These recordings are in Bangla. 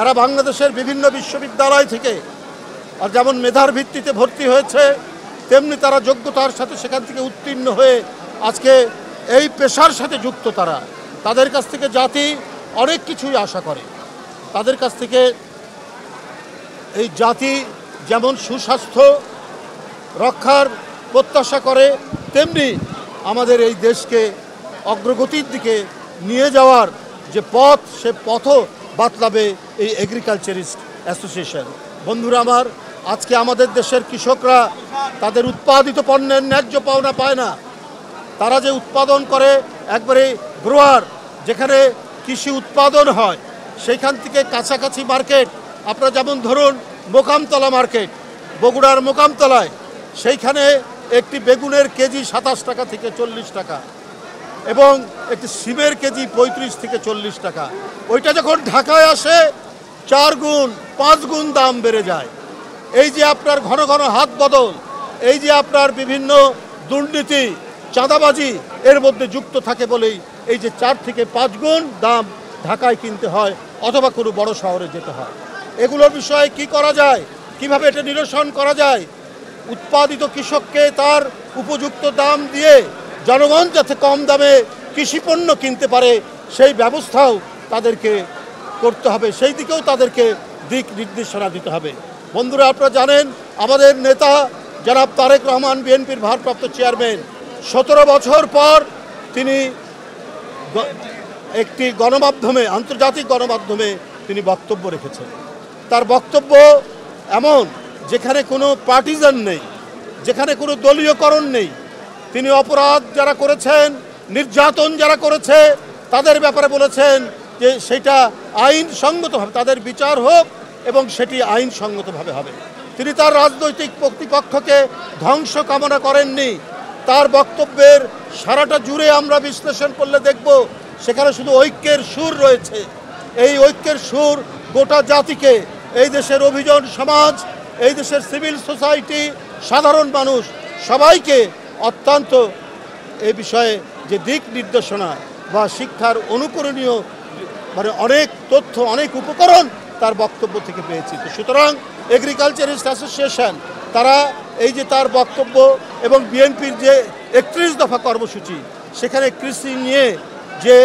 এরা বাংলাদেশের বিভিন্ন বিশ্ববিদ্যালয় থেকে আর যেমন মেধার ভিত্তিতে ভর্তি হয়েছে, তেমনি তারা যোগ্যতার সাথে সেখান থেকে উত্তীর্ণ হয়ে আজকে এই পেশার সাথে যুক্ত। তাদের কাছ থেকে জাতি অনেক কিছুই আশা করে। তাদের কাছ থেকে এই জাতি যেমন সুস্বাস্থ্য রক্ষার প্রত্যাশা করে, তেমনি আমাদের এই দেশকে অগ্রগতির দিকে নিয়ে যাওয়ার যে পথ, সে পথও বাতলাবে এই এগ্রিকালচারিস্ট অ্যাসোসিয়েশন। বন্ধুরা আমার, আজকে আমাদের দেশের কৃষকরা তাদের উৎপাদিত পণ্যের ন্যায্য পাওনা পায় না। তারা যে উৎপাদন করে একবারে গ্রোয়ার, যেখানে কৃষি উৎপাদন হয় সেইখান থেকে কাছাকাছি মার্কেট, আপনারা যেমন ধরুন মোকামতলা মার্কেট, বগুড়ার মোকামতলায়, সেইখানে একটি বেগুনের কেজি 27 টাকা থেকে 40 টাকা এবং একটি সিমের কেজি 35 থেকে 40 টাকা। ওইটা যখন ঢাকায় আসে 4 গুণ 5 গুণ দাম বেড়ে যায়। এই যে আপনার ঘন ঘন হাত বদল, এই যে আপনার বিভিন্ন দুর্নীতি, চাঁদাবাজি এর মধ্যে যুক্ত থাকে বলেই এই যে 4 থেকে 5 গুণ দাম ঢাকায় কিনতে হয় অথবা কোনো বড় শহরে যেতে হয়। এগুলোর বিষয়ে কি করা যায়, কিভাবে এটা নিরসন করা যায়? উৎপাদিত কৃষককে তার উপযুক্ত দাম দিয়ে জনগণ যাতে কম দামে কৃষিপণ্য কিনতে পারে সেই ব্যবস্থাও তাদেরকে করতে হবে, সেই দিকেও তাদেরকে দিক নির্দেশনা দিতে হবে। বন্ধুরা, আপনারা জানেন আমাদের নেতা জনাব তারেক রহমান, বিএনপির ভারপ্রাপ্ত চেয়ারম্যান, 17 বছর পর তিনি একটি গণমাধ্যমে, আন্তর্জাতিক গণমাধ্যমে তিনি বক্তব্য রেখেছেন। তার বক্তব্য এমন যেখানে কোনো পার্টিজান নেই, যেখানে কোনো দলীয়করণ নেই। তিনি অপরাধ যারা করেছেন, নির্যাতন যারা করেছে তাদের ব্যাপারে বলেছেন যে সেটা আইনসঙ্গতভাবে তাদের বিচার হোক এবং সেটি আইনসঙ্গতভাবে হবে। তিনি তার রাজনৈতিক প্রতিপক্ষকে ধ্বংস কামনা করেননি। তার বক্তব্যের সারাটা জুড়ে আমরা বিশ্লেষণ করলে দেখব সেখানে শুধু ঐক্যের সুর রয়েছে। এই ঐক্যের সুর গোটা জাতিকে, এই দেশের অভিযোজন সমাজ, এই দেশের সিভিল সোসাইটি, সাধারণ মানুষ সবাইকে অত্যন্ত এই বিষয়ে যে দিক নির্দেশনা বা শিক্ষার অনুকরণীয় অনেক তথ্য, অনেক উপকরণ তার বক্তব্য থেকে পেয়েছি। তো সুতরাং এগ্রিকালচারিস্ট অ্যাসোসিয়েশন তারা এই যে তার বক্তব্য এবং বিএনপির যে 31 দফা কর্মসূচি, সেখানে কৃষি নিয়ে যে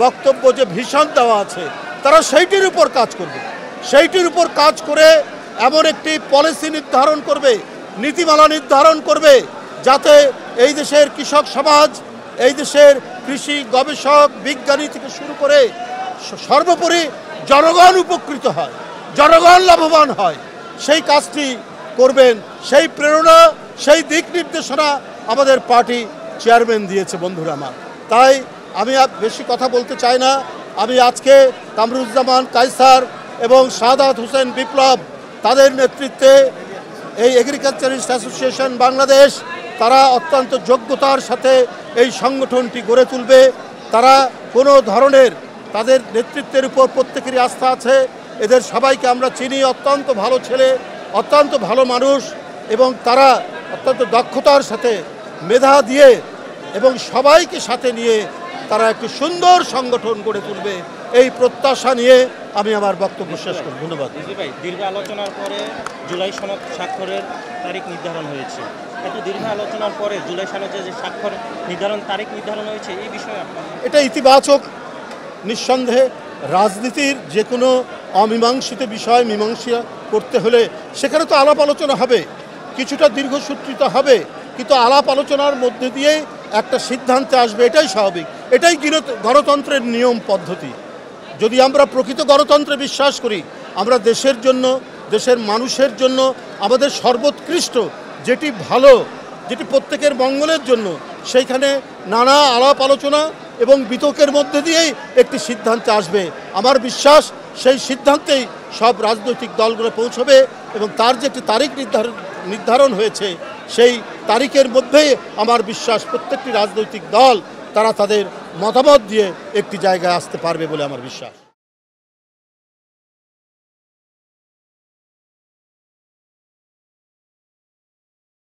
বক্তব্য, যে ভিশন দেওয়া আছে, তারা সেইটির উপর কাজ করবে। সেইটির উপর কাজ করে এমন একটি পলিসি নির্ধারণ করবে, নীতিমালা নির্ধারণ করবে, যাতে এই দেশের কৃষক সমাজ, এই দেশের কৃষি গবেষক, বিজ্ঞানী থেকে শুরু করে সর্বোপরি জনগণ উপকৃত হয়, জনগণ লাভবান হয়। সেই কাজটি করবেন, সেই প্রেরণা, সেই দিক নির্দেশনা আমাদের পার্টি চেয়ারম্যান দিয়েছে। বন্ধুরা আমার, তাই আমি বেশি কথা বলতে চাই না। আমি আজকে কামরুজ্জামান কায়সার এবং সাদাত হোসেন বিপ্লব, তাদের নেতৃত্বে এই এগ্রিকালচারিস্ট অ্যাসোসিয়েশন বাংলাদেশ, তারা অত্যন্ত যোগ্যতার সাথে এই সংগঠনটি গড়ে তুলবে। তারা কোনো ধরনের, তাদের নেতৃত্বের উপর প্রত্যেকেরই আস্থা আছে। এদের সবাইকে আমরা চিনি, অত্যন্ত ভালো ছেলে, অত্যন্ত ভালো মানুষ, এবং তারা অত্যন্ত দক্ষতার সাথে মেধা দিয়ে এবং সবাইকে সাথে নিয়ে তারা একটি সুন্দর সংগঠন গড়ে তুলবে, এই প্রত্যাশা নিয়ে আমি আমার বক্তব্য শেষ করি। ধন্যবাদ। ভাই, দীর্ঘ আলোচনার পরে জুলাই সনদ স্বাক্ষরের তারিখ নির্ধারণ হয়েছে। এত দীর্ঘ আলোচনার পরে জুলাই সনদে যে স্বাক্ষর নির্ধারণ তারিখ নির্ধারণ হয়েছে, এই বিষয়ে এটা ইতিবাচক। নিঃসন্দেহে রাজনীতির যে কোনো অমীমাংসিত বিষয় মীমাংসা করতে হলে সেখানে তো আলাপ আলোচনা হবে, কিছুটা দীর্ঘসূত্রিত হবে, কিন্তু আলাপ আলোচনার মধ্যে দিয়ে একটা সিদ্ধান্তে আসবে, এটাই স্বাভাবিক। এটাই গণতন্ত্রের নিয়ম পদ্ধতি। যদি আমরা প্রকৃত গণতন্ত্রে বিশ্বাস করি, আমরা দেশের জন্য, দেশের মানুষের জন্য আমাদের সর্বোৎকৃষ্ট যেটি ভালো, যেটি প্রত্যেকের মঙ্গলের জন্য, সেইখানে নানা আলাপ আলোচনা এবং বিতর্কের মধ্যে দিয়েই একটি সিদ্ধান্তে আসবে। আমার বিশ্বাস সেই সিদ্ধান্তেই সব রাজনৈতিক দলগুলো পৌঁছবে এবং তার যে একটি তারিখ নির্ধারণ হয়েছে, সেই তারিখের মধ্যেই আমার বিশ্বাস প্রত্যেকটি রাজনৈতিক দল তারা তাদের মতামত দিয়ে একটি জায়গায় আসতে পারবে বলে আমার বিশ্বাস।